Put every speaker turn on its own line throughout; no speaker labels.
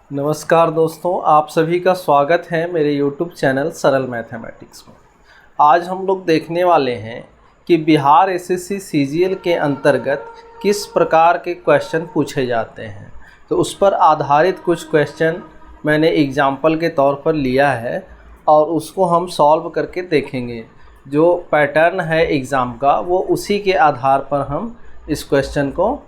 नमस्कार दोस्तों, आप सभी का स्वागत है मेरे YouTube चैनल सरल मैथमेटिक्स में। आज हम लोग देखने वाले हैं कि बिहार एसएससी सीजीएल के अंतर्गत किस प्रकार के क्वेश्चन पूछे जाते हैं। तो उस पर आधारित कुछ क्वेश्चन मैंने एग्जाम्पल के तौर पर लिया है और उसको हम सॉल्व करके देखेंगे। जो पैटर्न है एग्ज़ाम का वो उसी के आधार पर हम इस क्वेश्चन को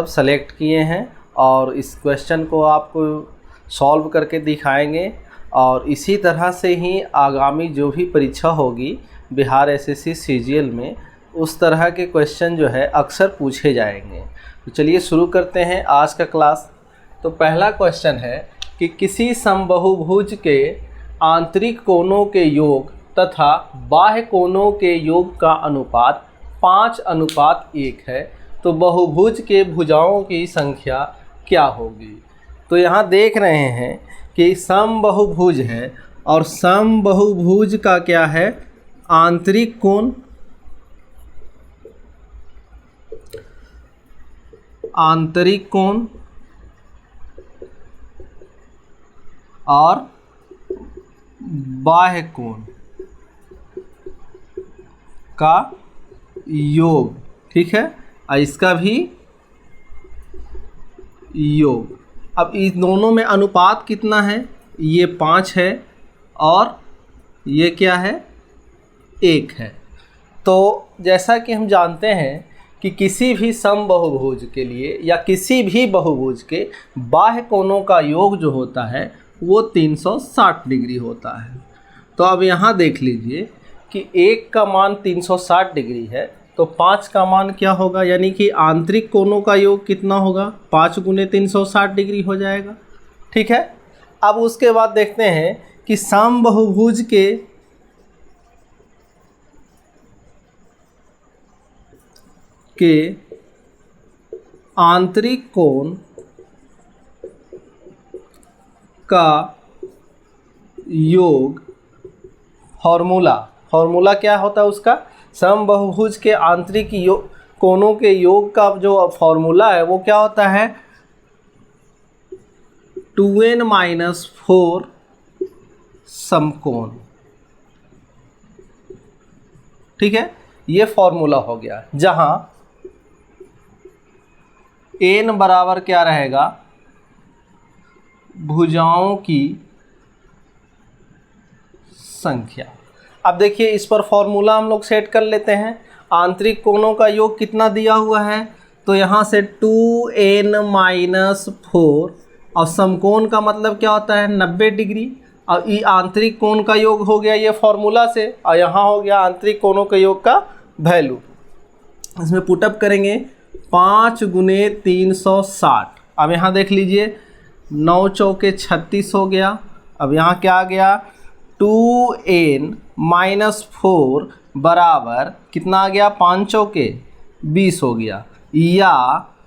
सेलेक्ट किए हैं और इस क्वेश्चन को आपको सॉल्व करके दिखाएंगे। और इसी तरह से ही आगामी जो भी परीक्षा होगी बिहार एसएससी सीजीएल में, उस तरह के क्वेश्चन जो है अक्सर पूछे जाएंगे। तो चलिए शुरू करते हैं आज का क्लास। तो पहला क्वेश्चन है कि किसी समबाहुभुज के आंतरिक कोणों के योग तथा बाह्य कोणों के योग का अनुपात 5:1 है, तो बहुभुज के भुजाओं की संख्या क्या होगी। तो यहाँ देख रहे हैं कि समबाहुभुज है और समबाहुभुज का क्या है, आंतरिक कोण और बाह्य कोण का योग, ठीक है, और इसका भी योग। अब इस दोनों में अनुपात कितना है, ये 5 है और ये क्या है, 1 है। तो जैसा कि हम जानते हैं कि किसी भी समबाहुभुज के लिए या किसी भी बहुभुज के बाह्य कोणों का योग जो होता है वो 360 डिग्री होता है। तो अब यहाँ देख लीजिए कि 1 का मान 360 डिग्री है, तो 5 का मान क्या होगा, यानी कि आंतरिक कोणों का योग कितना होगा, 5 × 360 डिग्री हो जाएगा, ठीक है। अब उसके बाद देखते हैं कि समबाहुभुज के आंतरिक कोण का योग, फॉर्मूला क्या होता है उसका, समबाहुभुज के आंतरिक कोणों के योग का जो फॉर्मूला है वो क्या होता है, 2n-4 समकोण, ठीक है। ये फॉर्मूला हो गया, जहां n बराबर क्या रहेगा, भुजाओं की संख्या। अब देखिए इस पर फॉर्मूला हम लोग सेट कर लेते हैं। आंतरिक कोणों का योग कितना दिया हुआ है, तो यहाँ से 2n-4 और समकोण का मतलब क्या होता है, 90 डिग्री। और ये आंतरिक कोण का योग हो गया ये फॉर्मूला से, और यहाँ हो गया आंतरिक कोणों के योग का वैल्यू। इसमें पुटअप करेंगे 5 × 360। अब यहाँ देख लीजिए 9 चौके 36 हो गया। अब यहाँ क्या आ गया, 2n-4 बराबर कितना आ गया, 5 चौके 20 हो गया। या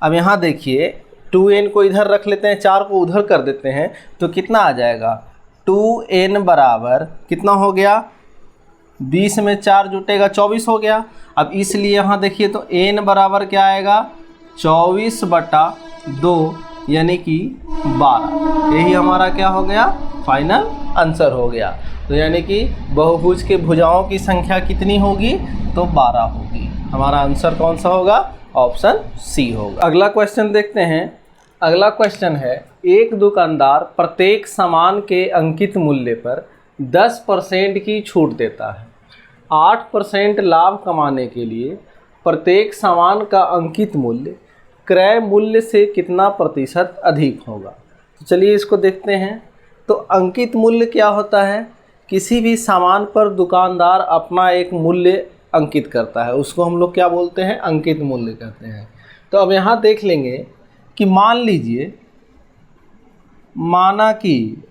अब यहाँ देखिए 2n को इधर रख लेते हैं, 4 को उधर कर देते हैं, तो कितना आ जाएगा, 2n बराबर कितना हो गया, 20 में 4 जुटेगा 24 हो गया। अब इसलिए यहाँ देखिए तो n बराबर क्या आएगा, 24/2 यानी कि 12। यही हमारा क्या हो गया, फाइनल आंसर हो गया। तो यानी कि बहुभुज के भुजाओं की संख्या कितनी होगी, तो 12 होगी। हमारा आंसर कौन सा होगा, ऑप्शन सी होगा। अगला क्वेश्चन देखते हैं। अगला क्वेश्चन है, एक दुकानदार प्रत्येक सामान के अंकित मूल्य पर 10% की छूट देता है। 8% लाभ कमाने के लिए प्रत्येक सामान का अंकित मूल्य क्रय मूल्य से कितना प्रतिशत अधिक होगा। तो चलिए इसको देखते हैं। तो अंकित मूल्य क्या होता है, किसी भी सामान पर दुकानदार अपना एक मूल्य अंकित करता है, उसको हम लोग क्या बोलते हैं, अंकित मूल्य कहते हैं। तो अब यहाँ देख लेंगे कि मान लीजिए, माना कि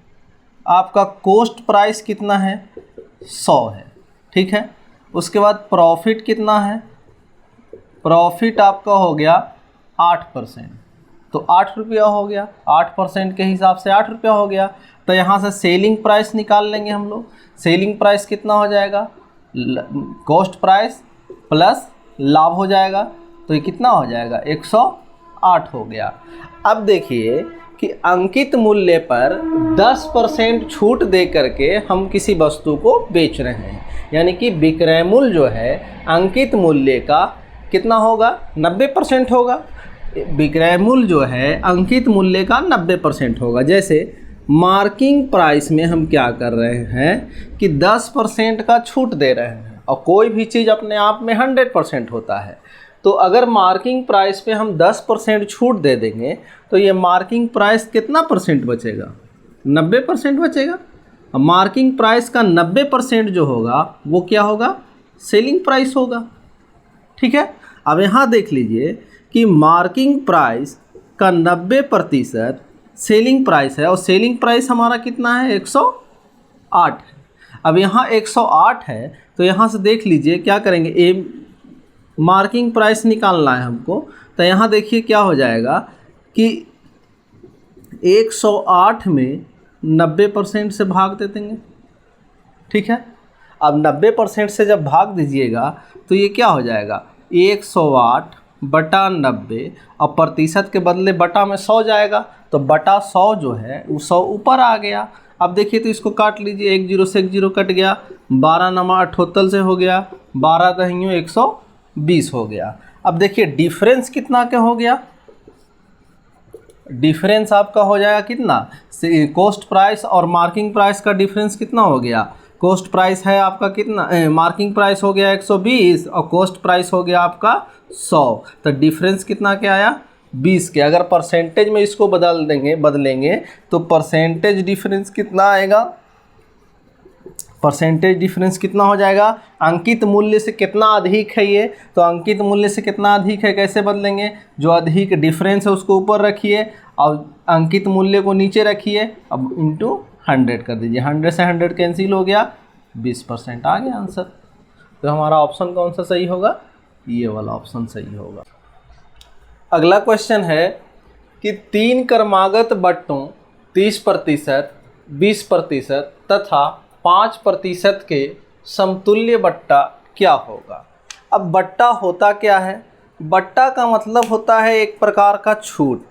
आपका कोस्ट प्राइस कितना है, 100 है, ठीक है। उसके बाद प्रॉफिट कितना है, प्रॉफिट आपका हो गया 8%, तो 8 रुपया हो गया, 8% के हिसाब से 8 रुपया हो गया। तो यहाँ से सेलिंग प्राइस निकाल लेंगे हम लोग। सेलिंग प्राइस कितना हो जाएगा, कॉस्ट प्राइस प्लस लाभ हो जाएगा, तो ये कितना हो जाएगा, 108 हो गया। अब देखिए कि अंकित मूल्य पर 10% छूट दे करके हम किसी वस्तु को बेच रहे हैं, यानी कि विक्रय मूल्य जो है अंकित मूल्य का कितना होगा, 90% होगा। विक्रय मूल्य जो है अंकित मूल्य का 90% होगा। जैसे मार्किंग प्राइस में हम क्या कर रहे हैं कि 10% का छूट दे रहे हैं, और कोई भी चीज़ अपने आप में 100% होता है। तो अगर मार्किंग प्राइस पे हम 10% छूट दे देंगे तो ये मार्किंग प्राइस कितना परसेंट बचेगा, 90% बचेगा। अब मार्किंग प्राइस का 90% जो होगा वो क्या होगा, सेलिंग प्राइस होगा। ठीक है, अब यहाँ देख लीजिए कि मार्किंग प्राइस का 90% सेलिंग प्राइस है, और सेलिंग प्राइस हमारा कितना है, 108 है। अब यहाँ 108 है तो यहाँ से देख लीजिए क्या करेंगे, मार्किंग प्राइस निकालना है हमको। तो यहाँ देखिए क्या हो जाएगा कि 108 में 90% से भाग दे देंगे। ठीक है, अब 90% से जब भाग दीजिएगा तो ये क्या हो जाएगा, 108 बटा 90, और प्रतिशत के बदले बटा में 100 जाएगा, तो बटा 100 जो है वो 100 ऊपर आ गया। अब देखिए तो इसको काट लीजिए, 1 0 से 1 0 कट गया, 12 नमा 78 से हो गया, 12 दहियों 120 हो गया। अब देखिए डिफरेंस कितना क्या हो गया, डिफरेंस आपका हो जाएगा कितना, कॉस्ट प्राइस और मार्किंग प्राइस का डिफरेंस कितना हो गया। कॉस्ट प्राइस है आपका कितना, मार्किंग प्राइस हो गया 120 और कॉस्ट प्राइस हो गया आपका 100, तो डिफरेंस कितना क्या आया, 20 के। अगर परसेंटेज में इसको बदलेंगे तो परसेंटेज डिफरेंस कितना आएगा, परसेंटेज डिफरेंस कितना हो जाएगा, अंकित मूल्य से कितना अधिक है ये, तो अंकित मूल्य से कितना अधिक है कैसे बदलेंगे, जो अधिक डिफरेंस है उसको ऊपर रखिए और अंकित मूल्य को नीचे रखिए, अब इंटू 100 कर दीजिए, 100 से 100 कैंसिल हो गया, 20% आ गया आंसर। तो हमारा ऑप्शन कौन सा सही होगा, ये वाला ऑप्शन सही होगा। अगला क्वेश्चन है कि 3 क्रमागत बट्टों 30%, 20% तथा 5% के समतुल्य बट्टा क्या होगा। अब बट्टा होता क्या है, बट्टा का मतलब होता है एक प्रकार का छूट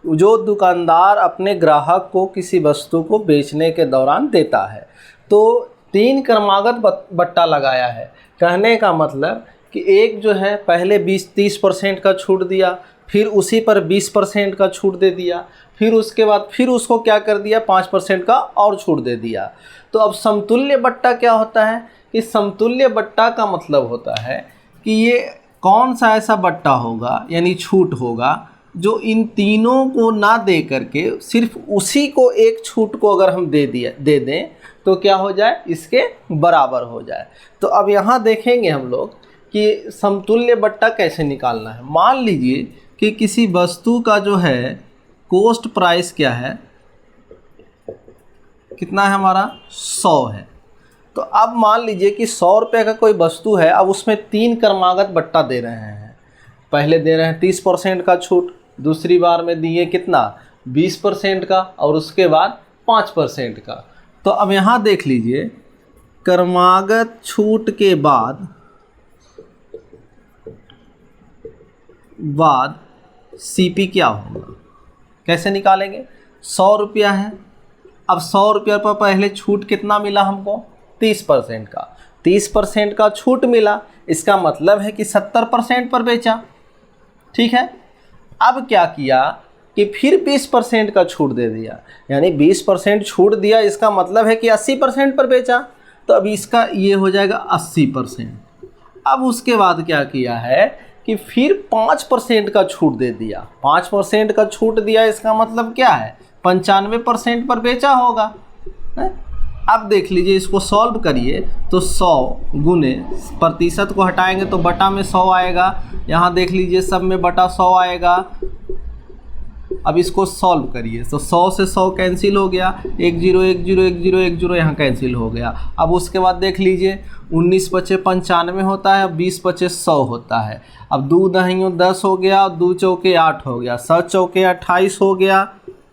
जो दुकानदार अपने ग्राहक को किसी वस्तु को बेचने के दौरान देता है। तो 3 क्रमागत बट्टा लगाया है, कहने का मतलब कि एक जो है पहले 20-30% का छूट दिया, फिर उसी पर 20% का छूट दे दिया, फिर उसके बाद फिर उसको क्या कर दिया, 5% का और छूट दे दिया। तो अब समतुल्य बट्टा क्या होता है कि समतुल्य बट्टा का मतलब होता है कि ये कौन सा ऐसा बट्टा होगा यानी छूट होगा जो इन तीनों को ना दे करके सिर्फ उसी को एक छूट को अगर हम दे दें तो क्या हो जाए, इसके बराबर हो जाए। तो अब यहाँ देखेंगे हम लोग कि समतुल्य बट्टा कैसे निकालना है। मान लीजिए कि किसी वस्तु का जो है कॉस्ट प्राइस क्या है, कितना है हमारा, 100 है। तो अब मान लीजिए कि 100 रुपये का कोई वस्तु है, अब उसमें 3 क्रमागत बट्टा दे रहे हैं। पहले दे रहे हैं 30% का छूट, दूसरी बार में दिए कितना, 20% का, और उसके बाद 5% का। तो अब यहाँ देख लीजिए क्रमागत छूट के बाद सीपी क्या होगा, कैसे निकालेंगे। 100 रुपया है, अब 100 रुपये पर पहले छूट कितना मिला हमको, 30% का, 30% का छूट मिला, इसका मतलब है कि 70% पर बेचा। ठीक है, अब क्या किया कि फिर 20% का छूट दे दिया, यानी 20% छूट दिया, इसका मतलब है कि 80% पर बेचा। तो अब इसका ये हो जाएगा 80%। अब उसके बाद क्या किया है कि फिर 5% का छूट दे दिया, 5% का छूट दिया, इसका मतलब क्या है, 95% पर बेचा होगा। अब देख लीजिए इसको सॉल्व करिए तो 100 गुने प्रतिशत को हटाएंगे तो बटा में 100 आएगा, यहाँ देख लीजिए सब में बटा 100 आएगा। अब इसको सॉल्व करिए तो 100 से 100 कैंसिल हो गया, 1 0 1 0 1 0 1 0 यहाँ कैंसिल हो गया। अब उसके बाद देख लीजिए 19 पचे 95 होता है, 20 पचे 100 होता है। अब 2 दहियों 10 हो गया, 2 चौके 8 हो गया, 7 चौके 28 हो गया,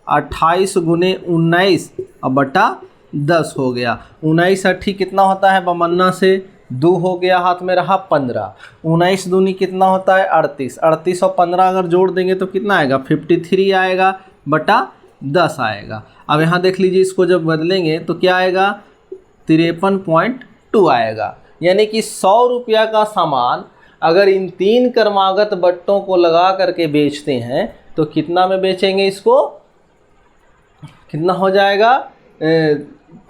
28 गुने 19 अब बटा 10 हो गया। 19 8 कितना होता है, बमन्ना से 2 हो गया, हाथ में रहा 15, 19 दूनी कितना होता है 38, 38 और 15 अगर जोड़ देंगे तो कितना आएगा 53 आएगा बटा 10 आएगा। अब यहाँ देख लीजिए, इसको जब बदलेंगे तो क्या आएगा, 53.2 आएगा। यानी कि 100 रुपया का सामान अगर इन 3 क्रमागत बट्टों को लगा करके बेचते हैं तो कितना में बेचेंगे इसको, कितना हो जाएगा,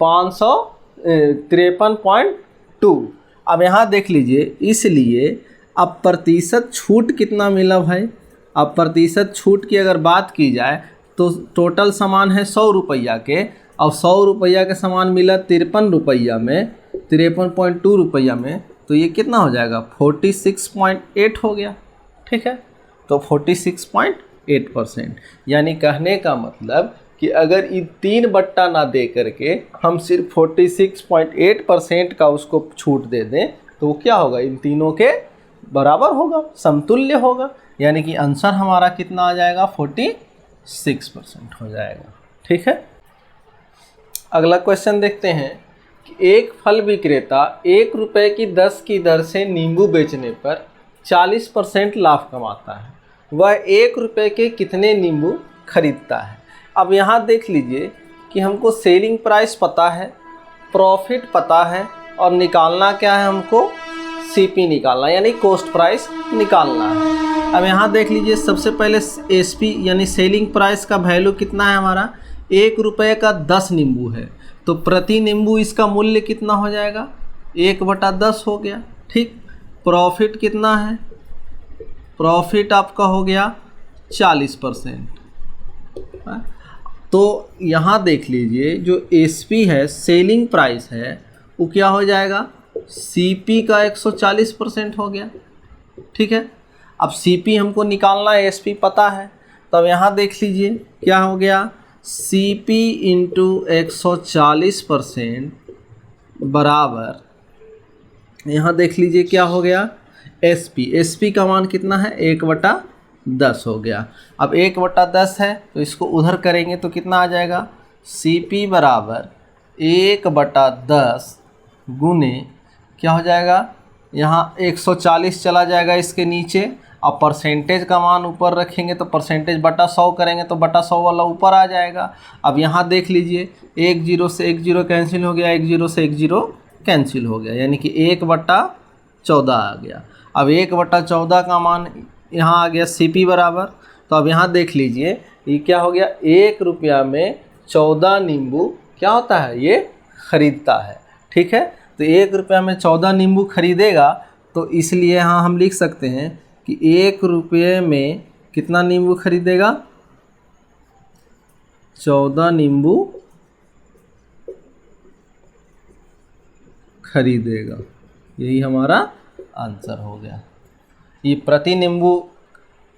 553.2। अब यहाँ देख लीजिए, इसलिए अब प्रतिशत छूट कितना मिला भाई। अब प्रतिशत छूट की अगर बात की जाए तो टोटल सामान है 100 रुपया के, अब 100 रुपया के सामान मिला 53 रुपया में, 53.2 रुपया में, तो ये कितना हो जाएगा, 46.8 हो गया। ठीक है, तो 46.8%। यानी कहने का मतलब कि अगर ये 3 बट्टा ना दे करके हम सिर्फ 46.8% का उसको छूट दे दें तो वो क्या होगा, इन तीनों के बराबर होगा, समतुल्य होगा। यानी कि आंसर हमारा कितना आ जाएगा, 46% हो जाएगा। ठीक है, अगला क्वेश्चन देखते हैं कि एक फल विक्रेता 1 रुपये की 10 की दर से नींबू बेचने पर 40% लाभ कमाता है। वह 1 रुपये के कितने नींबू खरीदता है। अब यहाँ देख लीजिए कि हमको सेलिंग प्राइस पता है, प्रॉफिट पता है, और निकालना क्या है, हमको सीपी निकालना यानी कॉस्ट प्राइस निकालना है। अब यहाँ देख लीजिए, सबसे पहले एसपी यानी सेलिंग प्राइस का वैल्यू कितना है हमारा, 1 रुपये का 10 नींबू है, तो प्रति नींबू इसका मूल्य कितना हो जाएगा, 1/10 हो गया। ठीक, प्रॉफिट कितना है, प्रॉफिट आपका हो गया 40%। तो यहाँ देख लीजिए, जो एसपी है सेलिंग प्राइस है वो क्या हो जाएगा, सीपी का 140% हो गया। ठीक है, अब सीपी हमको निकालना है, एसपी पता है, तो अब यहाँ देख लीजिए क्या हो गया, सीपी इंटू 140% बराबर, यहाँ देख लीजिए क्या हो गया, एसपी, एसपी का मान कितना है, 1/10 हो गया। अब 1/10 है तो इसको उधर करेंगे तो कितना आ जाएगा, सीपी बराबर 1/10 गुने क्या हो जाएगा, यहाँ 140 चला जाएगा इसके नीचे। अब परसेंटेज का मान ऊपर रखेंगे तो परसेंटेज बटा 100 करेंगे तो बटा 100 वाला ऊपर आ जाएगा। अब यहाँ देख लीजिए, 1 0 से 1 0 कैंसिल हो गया, 1 0 से 1 0 कैंसिल हो गया, यानी कि 1/14 आ गया। अब 1/14 का मान यहाँ आ गया सीपी बराबर, तो अब यहाँ देख लीजिए ये क्या हो गया, 1 रुपया में 14 नींबू क्या होता है, ये खरीदता है। ठीक है, तो 1 रुपया में 14 नींबू खरीदेगा, तो इसलिए यहाँ हम लिख सकते हैं कि 1 रुपये में कितना नींबू खरीदेगा, 14 नींबू खरीदेगा। यही हमारा आंसर हो गया। ये प्रति नींबू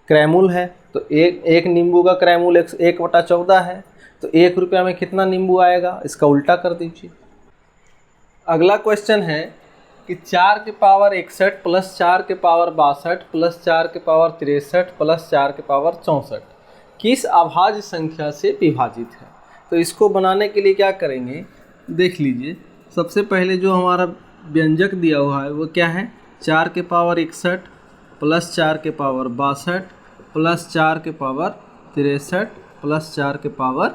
क्रैमूल है, तो एक नींबू का क्रैमूल 1/14 है, तो 1 रुपया में कितना नींबू आएगा, इसका उल्टा कर दीजिए। अगला क्वेश्चन है कि 4 के पावर 61 प्लस 4 के पावर 62 प्लस 4 के पावर 63 प्लस 4 के पावर 64 किस अभाज्य संख्या से विभाजित है। तो इसको बनाने के लिए क्या करेंगे, देख लीजिए, सबसे पहले जो हमारा व्यंजक दिया हुआ है वो क्या है, 4 के पावर 61 प्लस 4 के पावर 62 प्लस 4 के पावर 63 प्लस 4 के पावर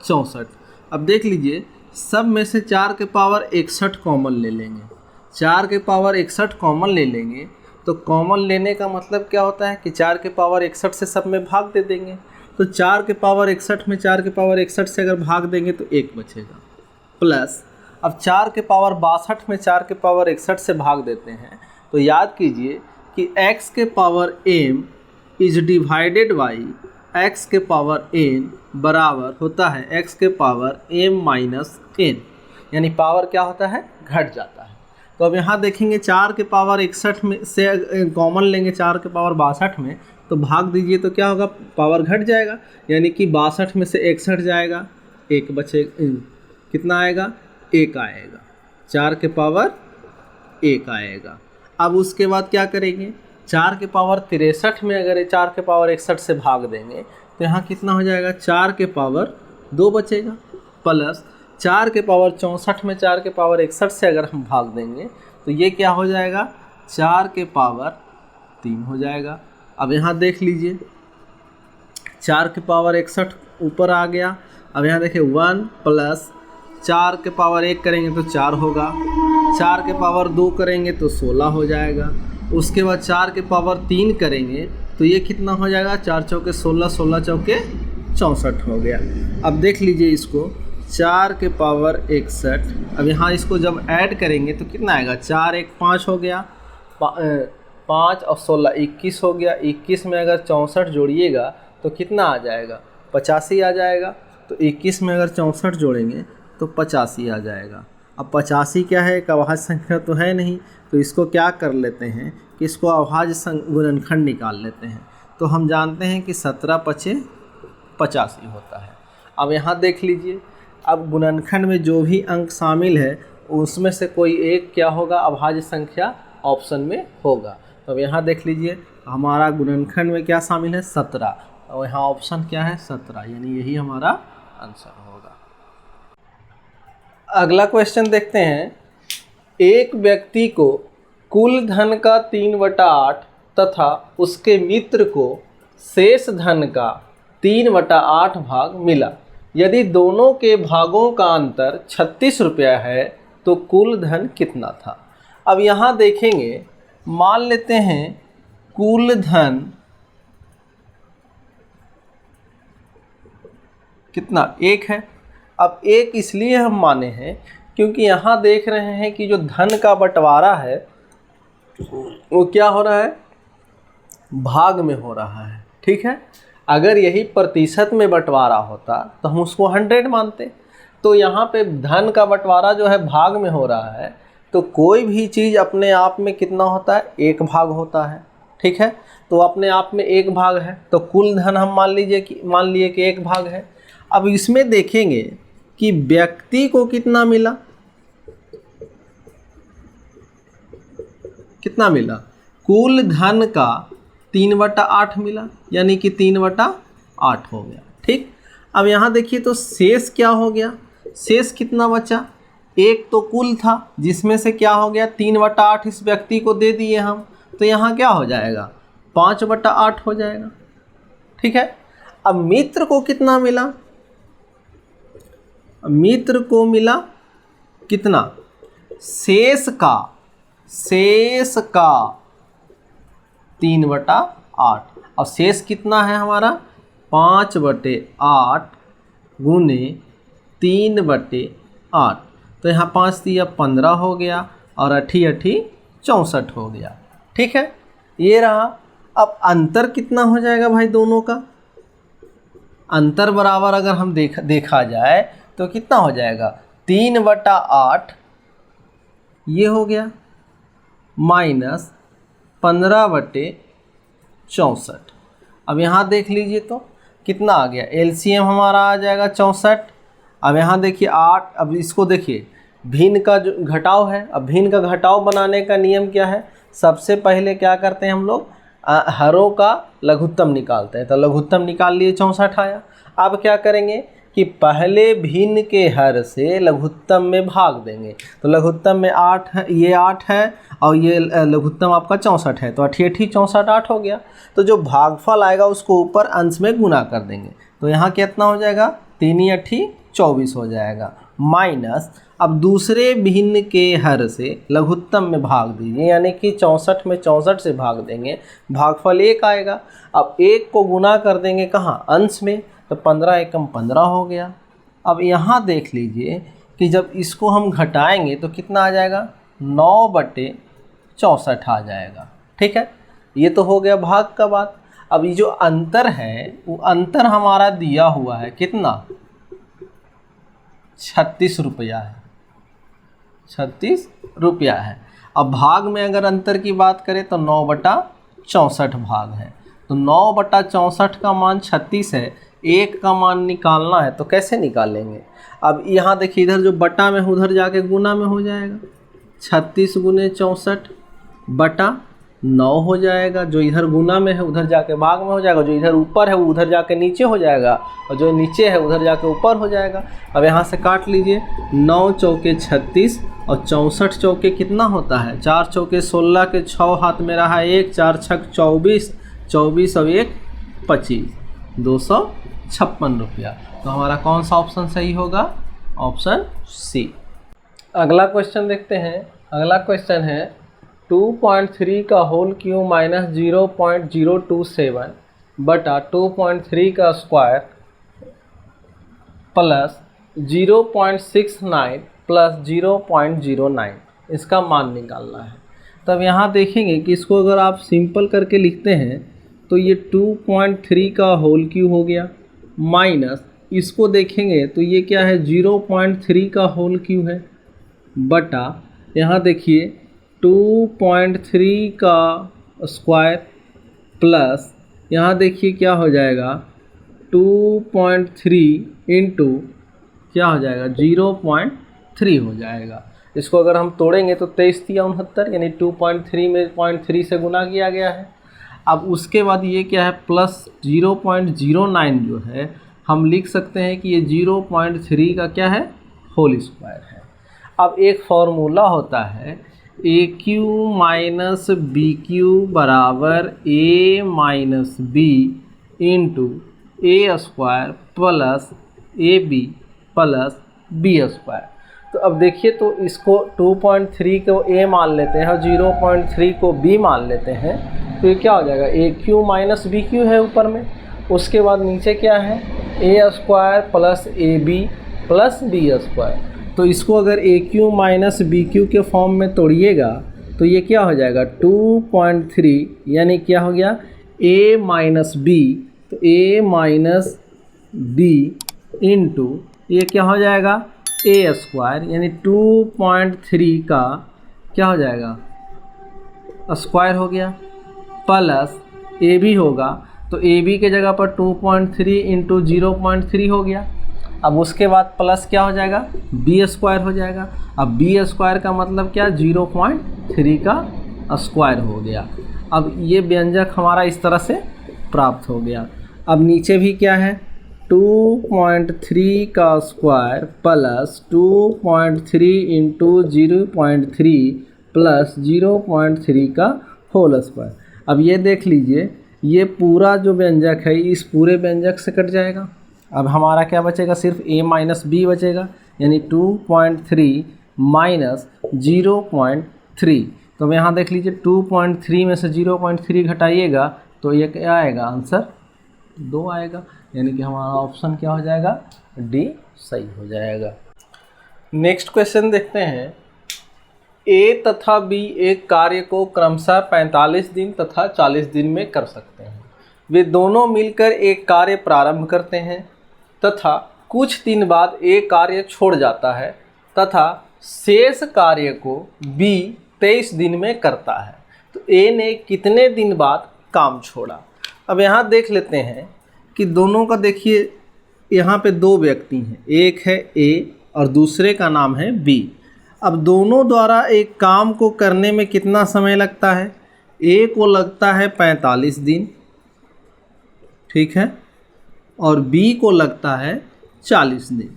64। अब देख लीजिए, सब में से 4 के पावर 61 कॉमन ले लेंगे, 4 के पावर 61 कॉमन ले लेंगे, तो कॉमन लेने का मतलब क्या होता है कि 4 के पावर 61 से सब में भाग दे देंगे। तो 4 के पावर 61 में 4 के पावर 61 से अगर भाग देंगे तो 1 बचेगा, प्लस अब 4 के पावर 62 में 4 के पावर 61 से भाग देते हैं, तो याद कीजिए कि x के power m is divided by x के पावर n बराबर होता है x के पावर m माइनस n, यानी पावर क्या होता है, घट जाता है। तो अब यहाँ देखेंगे 4 के पावर 61 में से कॉमन लेंगे 4 के पावर 62 में, तो भाग दीजिए तो क्या होगा, पावर घट जाएगा, यानी कि 62 में से 61 जाएगा, 1 बचेगा, कितना आएगा, 1 आएगा, 4 के पावर 1 आएगा। अब उसके बाद क्या करेंगे, 4 के पावर 63 में अगर 4 के पावर 61 से भाग देंगे तो यहाँ कितना हो जाएगा, 4 के पावर 2 बचेगा, प्लस 4 के पावर 64 में 4 के पावर 61 से अगर हम भाग देंगे तो ये क्या हो जाएगा, 4 के पावर 3 हो जाएगा। अब यहाँ देख लीजिए, 4 के पावर 61 ऊपर आ गया। अब यहाँ देखिए 1 प्लस 4 के पावर 1 करेंगे तो 4 होगा, 4 के पावर 2 करेंगे तो 16 हो जाएगा। उसके बाद 4 के पावर 3 करेंगे तो ये कितना हो जाएगा, 4 चौके 16, 16 चौके 64 हो गया। अब देख लीजिए इसको, 4 के पावर 61। अब यहाँ इसको जब ऐड करेंगे तो कितना आएगा, 4 1 5 हो गया, 5 और 16 21 हो गया। 21 में अगर 64 जोड़िएगा तो कितना आ जाएगा, 85 आ जाएगा। तो 21 में अगर 64 जोड़ेंगे तो 85 आ जाएगा। अब 85 क्या है, एक अभाज्य संख्या तो है नहीं, तो इसको क्या कर लेते हैं कि इसको अभाज्य गुणनखंड निकाल लेते हैं। तो हम जानते हैं कि 17 पचे 85 होता है। अब यहाँ देख लीजिए, अब गुणनखंड में जो भी अंक शामिल है उसमें से कोई एक क्या होगा, अभाज्य संख्या ऑप्शन में होगा। तो अब यहाँ देख लीजिए हमारा गुणनखंड में क्या शामिल है, 17, और यहाँ ऑप्शन क्या है 17, यानी यही हमारा आंसर होगा। अगला क्वेश्चन देखते हैं। एक व्यक्ति को कुल धन का 3/8 तथा उसके मित्र को शेष धन का 3/8 भाग मिला। यदि दोनों के भागों का अंतर 36 रुपया है तो कुल धन कितना था। अब यहाँ देखेंगे, मान लेते हैं कुल धन कितना, 1 है। अब 1 इसलिए हम माने हैं क्योंकि यहाँ देख रहे हैं कि जो धन का बंटवारा है वो क्या हो रहा है, भाग में हो रहा है। ठीक है, अगर यही प्रतिशत में बंटवारा होता तो हम उसको 100 मानते। तो यहाँ पे धन का बंटवारा जो है भाग में हो रहा है, तो कोई भी चीज़ अपने आप में कितना होता है, 1 भाग होता है। ठीक है, तो अपने आप में 1 भाग है, तो कुल धन हम मान लिए कि 1 भाग है। अब इसमें देखेंगे कि व्यक्ति को कितना मिला, कितना मिला, कुल धन का 3/8 मिला, यानी कि 3/8 हो गया। ठीक, अब यहाँ देखिए तो शेष क्या हो गया, शेष कितना बचा, 1 तो कुल था जिसमें से क्या हो गया, 3/8 इस व्यक्ति को दे दिए हम, तो यहाँ क्या हो जाएगा, 5/8 हो जाएगा। ठीक है, अब मित्र को कितना मिला, मित्र को मिला कितना, शेष का 3/8। और शेष कितना है हमारा, 5/8 गुने 3/8। तो यहाँ 5 दिया 15 हो गया और 8 8 64 हो गया। ठीक है, ये रहा। अब अंतर कितना हो जाएगा भाई, दोनों का अंतर बराबर अगर हम देखा जाए तो कितना हो जाएगा, 3/8 ये हो गया माइनस 15/64। अब यहाँ देख लीजिए तो कितना आ गया, एलसीएम हमारा आ जाएगा 64। अब यहाँ देखिए 8, अब इसको देखिए भिन्न का जो घटाव है, अब भिन्न का घटाव बनाने का नियम क्या है, सबसे पहले क्या करते हैं हम लोग, हरों का लघुत्तम निकालते हैं। तो लघुत्तम निकाल लिए 64 आया। अब क्या करेंगे कि पहले भिन्न के हर से लघुत्तम में भाग देंगे। तो लघुत्तम में 8 है, ये 8 है और ये लघुत्तम आपका 64 है, तो 8 8 64 8 हो गया। तो जो भागफल आएगा उसको ऊपर अंश में गुना कर देंगे। तो यहाँ कितना हो जाएगा, 3 8 24 हो जाएगा, माइनस अब दूसरे भिन्न के हर से लघुत्तम में भाग दीजिए, यानी कि 64 में 64 से भाग देंगे, भागफल 1 आएगा। अब 1 को गुना कर देंगे कहाँ, अंश में, तो 15 एकम 15 हो गया। अब यहाँ देख लीजिए कि जब इसको हम घटाएंगे तो कितना आ जाएगा, 9/64 आ जाएगा। ठीक है, ये तो हो गया भाग का बात। अब ये जो अंतर है वो अंतर हमारा दिया हुआ है कितना, 36 रुपया है, 36 रुपया है। अब भाग में अगर अंतर की बात करें तो 9/64 भाग है। तो 9/64 का मान 36 है, 1 का मान निकालना है, तो कैसे निकालेंगे। अब यहाँ देखिए इधर जो बटा में है उधर जाके गुना में हो जाएगा, 36 गुने 64 बटा 9 हो जाएगा। जो इधर गुना में है उधर जाके भाग में हो जाएगा, जो इधर ऊपर है वो उधर जाके नीचे हो जाएगा, और जो नीचे है उधर जाके ऊपर हो जाएगा। अब यहाँ से काट लीजिए, 9 चौके 36 और 64 चौके कितना होता है, 4 चौके 16 के 6 हाथ में रहा 1, 4 छक 24, 24 और 1 25, 56 रुपया। तो हमारा कौन सा ऑप्शन सही होगा? Option C. अगला क्वेश्चन देखते हैं। अगला क्वेश्चन है 2.3 का होल क्यूब माइनस 0.027 बटा 2.3 का स्क्वायर प्लस 0.69 प्लस 0.09, इसका मान निकालना है। तब यहाँ देखेंगे कि इसको अगर आप सिंपल करके लिखते हैं तो ये 2.3 का होल क्यूब हो गया, माइनस इसको देखेंगे तो ये क्या है 0.3 का होल क्यूब है, बटा यहाँ देखिए 2.3 का स्क्वायर प्लस यहाँ देखिए क्या हो जाएगा 2.3 इंटू क्या हो जाएगा 0.3 हो जाएगा। इसको अगर हम तोड़ेंगे तो 23×3 यानी 2.3 में 0.3 से गुना किया गया है। अब उसके बाद ये क्या है प्लस 0.09 जो है हम लिख सकते हैं कि ये 0.3 का क्या है होल स्क्वायर है। अब एक फॉर्मूला होता है a cube minus b cube बराबर a minus b into a square plus a b plus b square. तो अब देखिए तो इसको 2.3 को ए मान लेते हैं और 0.3 को बी मान लेते हैं, तो ये क्या हो जाएगा a cube minus b cube है ऊपर में, उसके बाद नीचे क्या है a square plus a b plus b square. तो इसको अगर a cube minus b cube के फॉर्म में तोड़िएगा तो ये क्या हो जाएगा 2.3 यानी क्या हो गया ए माइनस बी, तो ए माइनस बी इंटू ये क्या हो जाएगा ए स्क्वायर यानी 2.3 का क्या हो जाएगा स्क्वायर हो गया प्लस ए बी होगा, तो ए बी के जगह पर 2.3 इंटू 0.3 हो गया। अब उसके बाद प्लस क्या हो जाएगा बी स्क्वायर हो जाएगा। अब बी स्क्वायर का मतलब क्या 0.3 का स्क्वायर हो गया। अब ये व्यंजक हमारा इस तरह से प्राप्त हो गया। अब नीचे भी क्या है 2.3 का स्क्वायर प्लस 2.3 इंटू 0.3 प्लस 0.3 का होल स्क्वायर। अब ये देख लीजिए ये पूरा जो व्यंजक है इस पूरे व्यंजक से कट जाएगा। अब हमारा क्या बचेगा सिर्फ a माइनस बी बचेगा यानी 2.3 माइनस 0.3। तो यहाँ देख लीजिए 2.3 में से 0.3 घटाइएगा तो ये क्या आएगा आंसर 2 आएगा, यानी कि हमारा ऑप्शन क्या हो जाएगा डी सही हो जाएगा। नेक्स्ट क्वेश्चन देखते हैं। ए तथा बी एक कार्य को क्रमशः 45 दिन तथा 40 दिन में कर सकते हैं। वे दोनों मिलकर एक कार्य प्रारंभ करते हैं तथा कुछ दिन बाद ए कार्य छोड़ जाता है तथा शेष कार्य को बी 23 दिन में करता है। तो ए ने कितने दिन बाद काम छोड़ा? अब यहाँ देख लेते हैं कि दोनों का देखिए यहाँ पे दो व्यक्ति हैं, एक है ए और दूसरे का नाम है बी। अब दोनों द्वारा एक काम को करने में कितना समय लगता है? ए को लगता है 45 दिन, ठीक है, और बी को लगता है 40 दिन,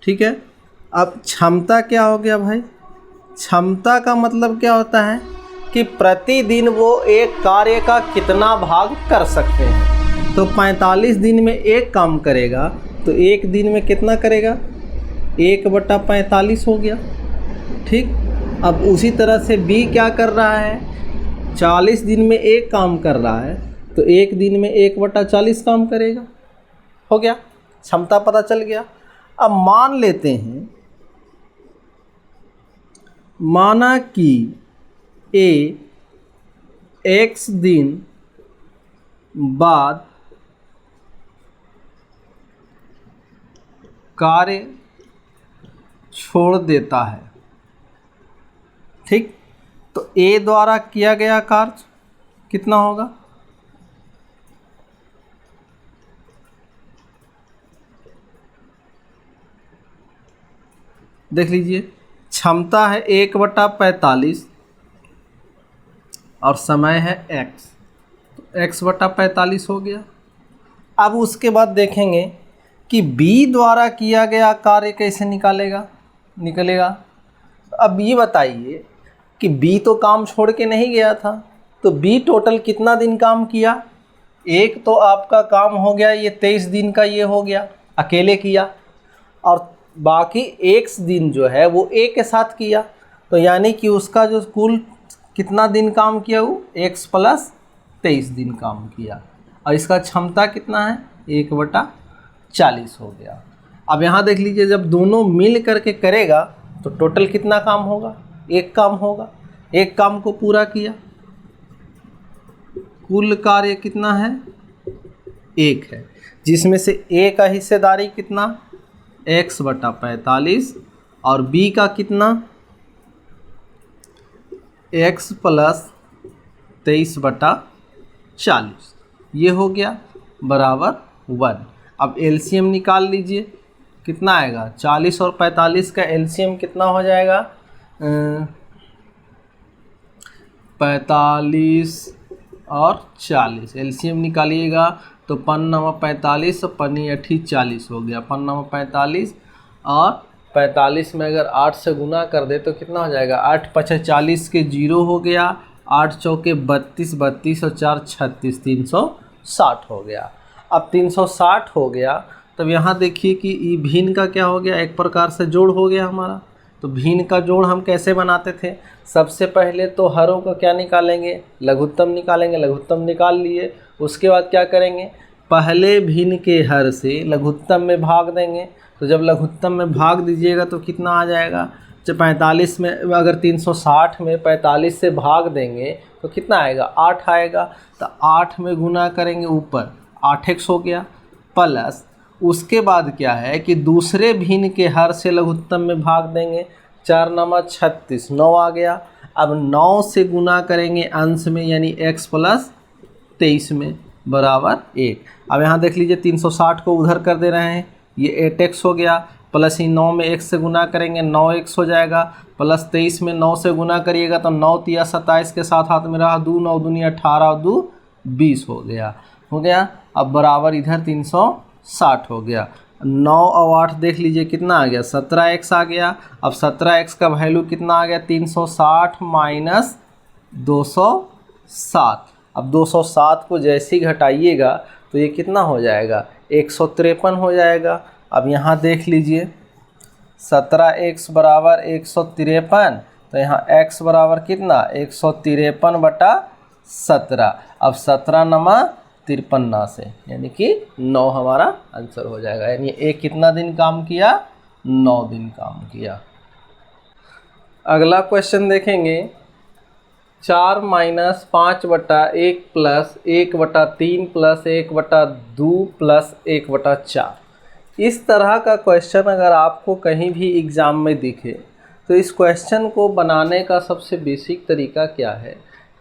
ठीक है। अब क्षमता क्या हो गया भाई? क्षमता का मतलब क्या होता है कि प्रतिदिन वो एक कार्य का कितना भाग कर सकते हैं। तो 45 दिन में एक काम करेगा तो एक दिन में कितना करेगा 1/45 हो गया, ठीक। अब उसी तरह से बी क्या कर रहा है 40 दिन में एक काम कर रहा है तो एक दिन में 1/40 काम करेगा, हो गया, क्षमता पता चल गया। अब मान लेते हैं, माना कि ए x दिन बाद कार्य छोड़ देता है, ठीक। तो ए द्वारा किया गया कार्य कितना होगा? देख लीजिए, क्षमता है 1/45 और समय है x, तो x/45 हो गया। अब उसके बाद देखेंगे कि b द्वारा किया गया कार्य कैसे निकलेगा। अब ये बताइए कि b तो काम छोड़ के नहीं गया था, तो b टोटल कितना दिन काम किया? एक तो आपका काम हो गया, ये 23 दिन का ये हो गया, अकेले किया, और बाकी x दिन जो है वो a के साथ किया, तो यानी कि उसका जो कुल कितना दिन काम किया, वो x + 23 दिन काम किया, और इसका क्षमता कितना है, 1/40 हो गया। अब यहाँ देख लीजिए, जब दोनों मिल करके करेगा तो टोटल कितना काम होगा, एक काम होगा। एक काम को पूरा किया, कुल कार्य कितना है, एक है, जिसमें से a का हिस्सेदारी कितना, x/45, और b का कितना, x + 23/40, ये हो गया बराबर 1। अब एलसीएम निकाल लीजिए, कितना आएगा, 40 और 45 का एलसीएम कितना हो जाएगा, 45 और 40 एलसीएम निकालिएगा तो 5×9 = 45, 5×8 = 40 हो गया। 5×9 = 45 और 45 में अगर 8 से गुना कर दे तो कितना हो जाएगा, 8×5 = 40 के 0 हो गया, 8×4 = 32, 32 और 4 = 36, 360 हो गया। अब 360 हो गया, तब यहाँ देखिए कि ई भिन्न का क्या हो गया, एक प्रकार से जोड़ हो गया हमारा। तो भिन्न का जोड़ हम कैसे बनाते थे, सबसे पहले तो हरों का क्या निकालेंगे, लघुत्तम निकालेंगे, लघुत्तम निकाल लिए, उसके बाद क्या करेंगे, पहले भिन्न के हर से लघुत्तम में भाग देंगे। तो जब लघुत्तम में भाग दीजिएगा तो कितना आ जाएगा, जब 45 में अगर 360 में 45 से भाग देंगे तो कितना आएगा, 8 आएगा। तो 8 में गुना करेंगे, ऊपर 8x हो गया, प्लस उसके बाद क्या है कि दूसरे भिन्न के हर से लघुत्तम में भाग देंगे, 4×9 = 36, 9 आ गया। अब 9 से गुना करेंगे अंश में, यानी x + 23 में बराबर 1। अब यहाँ देख लीजिए 360 को उधर कर दे रहे हैं, ये 8x हो गया, प्लस ही 9 में x से गुना करेंगे 9x हो जाएगा, प्लस 23 में 9 से गुना करिएगा तो 9 × 3 = 27 के साथ हाथ में रहा 2, 9 दूनी 18 और 2 20 हो गया। अब बराबर इधर 360 हो गया। 9 और 8 देख लीजिए कितना आ गया, 17x आ गया। अब 17x का वैल्यू कितना आ गया, 360 - 207। अब 207 को जैसे ही घटाइएगा तो ये कितना हो जाएगा, 153 हो जाएगा। अब यहाँ देख लीजिए 17x = 153, तो यहाँ x बराबर कितना, 153/17। अब 17×9 से यानी कि 9 हमारा आंसर हो जाएगा। यानी एक कितना दिन काम किया, 9 दिन काम किया। अगला क्वेश्चन देखेंगे, 4 - 5/1 + 1/3 + 1/2 + 1/4। इस तरह का क्वेश्चन अगर आपको कहीं भी एग्ज़ाम में दिखे तो इस क्वेश्चन को बनाने का सबसे बेसिक तरीका क्या है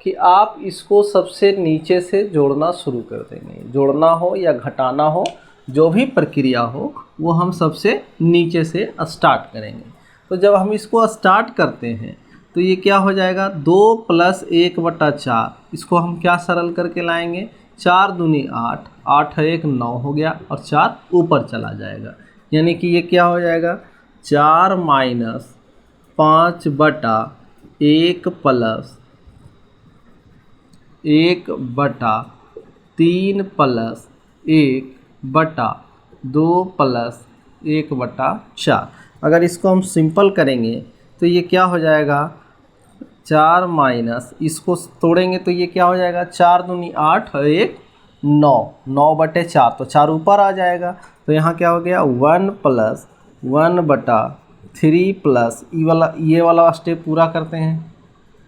कि आप इसको सबसे नीचे से जोड़ना शुरू कर देंगे। जोड़ना हो या घटाना हो, जो भी प्रक्रिया हो वो हम सबसे नीचे से स्टार्ट करेंगे। तो जब हम इसको स्टार्ट करते हैं तो ये क्या हो जाएगा, 2 + 1/4। इसको हम क्या सरल करके लाएंगे, 4 दूनी 8, 8 और 1 9 हो गया, और 4 ऊपर चला जाएगा। यानी कि ये क्या हो जाएगा, 4 - 5/1 + 1/3 + 1/2 + 1/4। अगर इसको हम सिंपल करेंगे तो ये क्या हो जाएगा, 4 - इसको तोड़ेंगे तो ये क्या हो जाएगा, 4 दूनी 8 और 1 9, 9/4, तो 4 ऊपर आ जाएगा। तो यहाँ क्या हो गया, 1 + 1/3 प्लस ये वाला स्टेप पूरा करते हैं,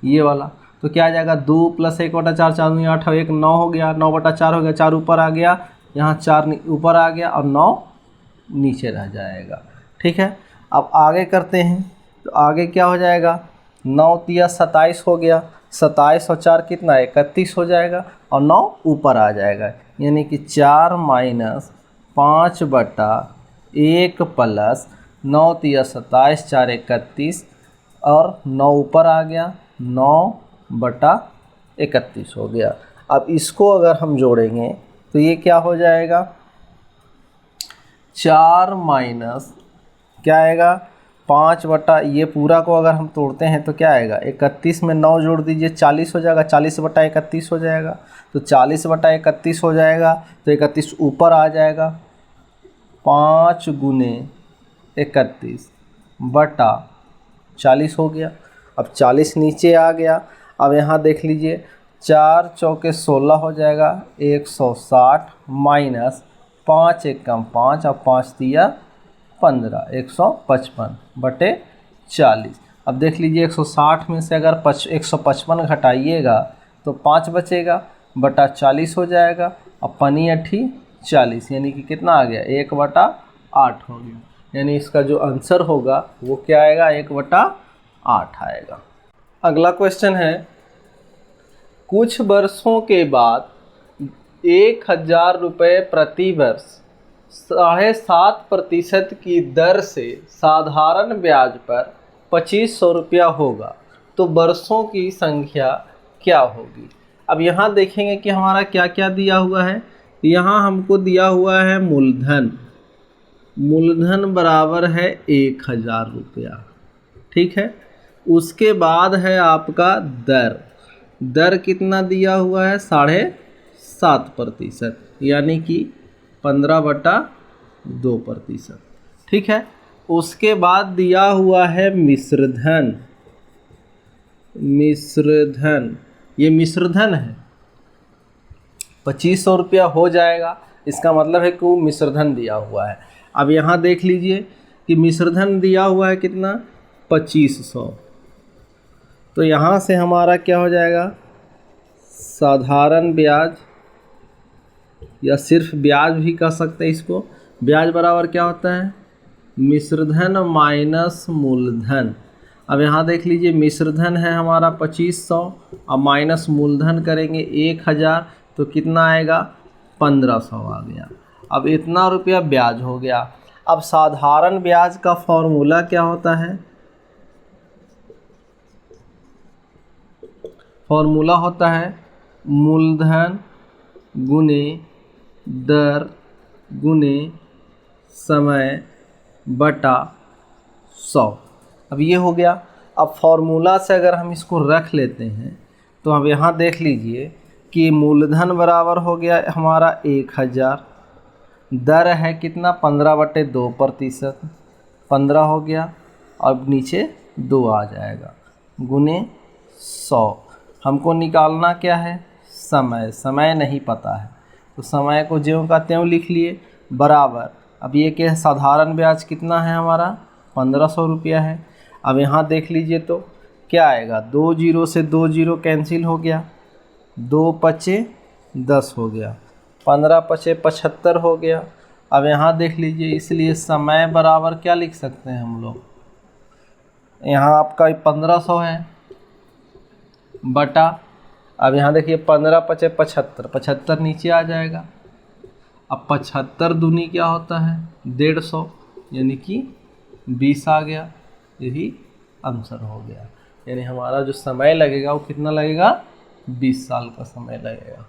ये वाला तो क्या आ जाएगा, 2 + 1/4, 4 दूनी 8 और 1 9 हो गया, 9/4 हो गया, 4 ऊपर आ गया, यहाँ 4 ऊपर आ गया और 9 नीचे रह जाएगा। ठीक है, अब आगे करते हैं तो आगे क्या हो जाएगा, 9 × 3 = 27 हो गया, 27 और 4 कितना, 31 हो जाएगा, और 9 ऊपर आ जाएगा। यानी कि 4 - 5/1 + 9 × 3 = 27, 4 = 31 और 9 ऊपर आ गया, 9/31 हो गया। अब इसको अगर हम जोड़ेंगे तो ये क्या हो जाएगा, 4 - क्या आएगा, 5 बटा ये पूरा को अगर हम तोड़ते हैं तो क्या आएगा, 31 में 9 जोड़ दीजिए 40 हो जाएगा, 40 बटा 31 हो जाएगा। तो 40 बटा 31 हो जाएगा तो 31 ऊपर आ जाएगा, 5 गुने 31 बटा 40 हो गया। अब 40 नीचे आ गया। अब यहाँ देख लीजिए 4 चौके 16 हो जाएगा, 160 माइनस 5 एकम 5 और 5 दिया 15, 155 बटे 40। अब देख लीजिए 160 में से अगर 155 घटाइएगा तो 5 बचेगा, बटा 40 हो जाएगा। अब पनी अठी 40 यानी कि कितना आ गया, 1/8 हो गया। यानी इसका जो आंसर होगा वो क्या आएगा, 1/8 आएगा। अगला क्वेश्चन है, कुछ वर्षों के बाद 1000 रुपये प्रति वर्ष 7.5% की दर से साधारण ब्याज पर 2500 रुपया होगा, तो वर्षों की संख्या क्या होगी। अब यहाँ देखेंगे कि हमारा क्या क्या दिया हुआ है। यहाँ हमको दिया हुआ है मूलधन, मूलधन बराबर है 1000 रुपया, ठीक है। उसके बाद है आपका दर, दर कितना दिया हुआ है, 7.5%, यानी कि 15/2%, ठीक है। उसके बाद दिया हुआ है मिश्रधन, मिश्रधन ये मिश्रधन है, 2500 रुपया हो जाएगा। इसका मतलब है कि वो मिश्रधन दिया हुआ है। अब यहाँ देख लीजिए कि मिश्रधन दिया हुआ है कितना, 2500। तो यहाँ से हमारा क्या हो जाएगा, साधारण ब्याज या सिर्फ ब्याज भी कह सकते हैं इसको। ब्याज बराबर क्या होता है, मिश्रधन माइनस मूलधन। अब यहाँ देख लीजिए मिश्रधन है हमारा 2500, अब माइनस मूलधन करेंगे 1000 तो कितना आएगा, 1500 आ गया। अब इतना रुपया ब्याज हो गया। अब साधारण ब्याज का फॉर्मूला क्या होता है, फॉर्मूला होता है मूलधन गुने दर गुने समय बटा 100। अब ये हो गया। अब फॉर्मूला से अगर हम इसको रख लेते हैं तो अब यहाँ देख लीजिए कि मूलधन बराबर हो गया हमारा 1000, दर है कितना 15/2%, 15 हो गया। अब नीचे 2 आ जाएगा, गुने 100। हमको निकालना क्या है, समय, समय नहीं पता है तो समय को ज्यों का त्यों लिख लिए, बराबर। अब ये क्या है, साधारण ब्याज कितना है हमारा, 1500 रुपया है। अब यहाँ देख लीजिए तो क्या आएगा, 2 जीरो से 2 जीरो कैंसिल हो गया, 2 पचे 10 हो गया, 15 पचे 75 हो गया। अब यहाँ देख लीजिए, इसलिए समय बराबर क्या लिख सकते हैं हम लोग, यहाँ आपका 1500 है बटा, अब यहाँ देखिए 15 पचे 75, 75 नीचे आ जाएगा। अब 75 दूनी क्या होता है, 150, यानी कि 20 आ गया। यही आंसर हो गया। यानी हमारा जो समय लगेगा वो कितना लगेगा, 20 साल का समय लगेगा।